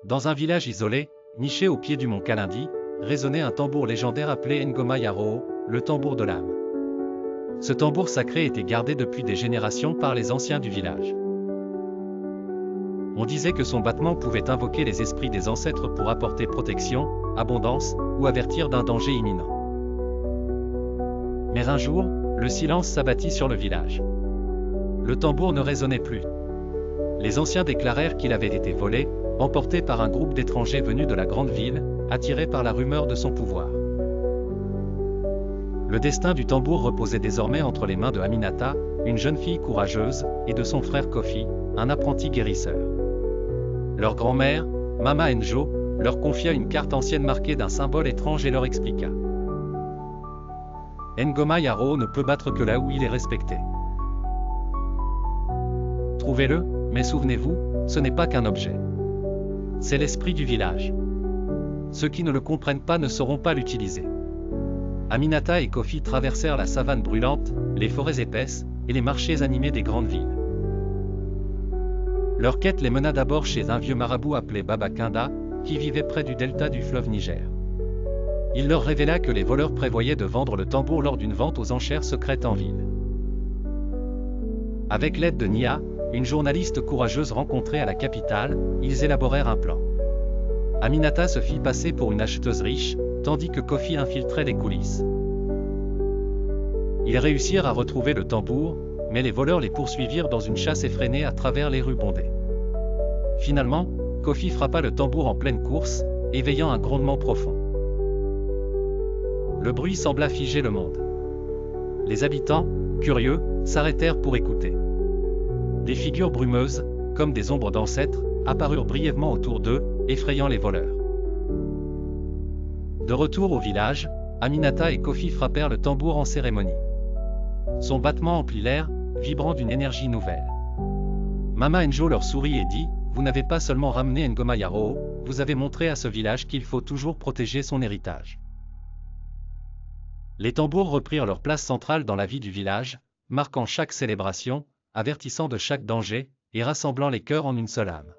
Dans un village isolé, niché au pied du mont Kalindi, résonnait un tambour légendaire appelé Ngoma Yaroo, le tambour de l'âme. Ce tambour sacré était gardé depuis des générations par les anciens du village. On disait que son battement pouvait invoquer les esprits des ancêtres pour apporter protection, abondance, ou avertir d'un danger imminent. Mais un jour, le silence s'abattit sur le village. Le tambour ne résonnait plus. Les anciens déclarèrent qu'il avait été volé, emporté par un groupe d'étrangers venus de la grande ville, attirés par la rumeur de son pouvoir. Le destin du tambour reposait désormais entre les mains de Aminata, une jeune fille courageuse, et de son frère Kofi, un apprenti guérisseur. Leur grand-mère, Mama Njo, leur confia une carte ancienne marquée d'un symbole étrange et leur expliqua. Ngoma Yaroo ne peut battre que là où il est respecté. Trouvez-le, mais souvenez-vous, ce n'est pas qu'un objet. C'est l'esprit du village. Ceux qui ne le comprennent pas ne sauront pas l'utiliser. Aminata et Kofi traversèrent la savane brûlante, les forêts épaisses, et les marchés animés des grandes villes. Leur quête les mena d'abord chez un vieux marabout appelé Baba Kinda, qui vivait près du delta du fleuve Niger. Il leur révéla que les voleurs prévoyaient de vendre le tambour lors d'une vente aux enchères secrètes en ville. Avec l'aide de Nia, une journaliste courageuse rencontrée à la capitale, ils élaborèrent un plan. Aminata se fit passer pour une acheteuse riche, tandis que Kofi infiltrait les coulisses. Ils réussirent à retrouver le tambour, mais les voleurs les poursuivirent dans une chasse effrénée à travers les rues bondées. Finalement, Kofi frappa le tambour en pleine course, éveillant un grondement profond. Le bruit sembla figer le monde. Les habitants, curieux, s'arrêtèrent pour écouter. Des figures brumeuses, comme des ombres d'ancêtres, apparurent brièvement autour d'eux, effrayant les voleurs. De retour au village, Aminata et Kofi frappèrent le tambour en cérémonie. Son battement emplit l'air, vibrant d'une énergie nouvelle. Mama Njo leur sourit et dit, « Vous n'avez pas seulement ramené Ngoma Yaroo, vous avez montré à ce village qu'il faut toujours protéger son héritage. » Les tambours reprirent leur place centrale dans la vie du village, marquant chaque célébration, avertissant de chaque danger, et rassemblant les cœurs en une seule âme.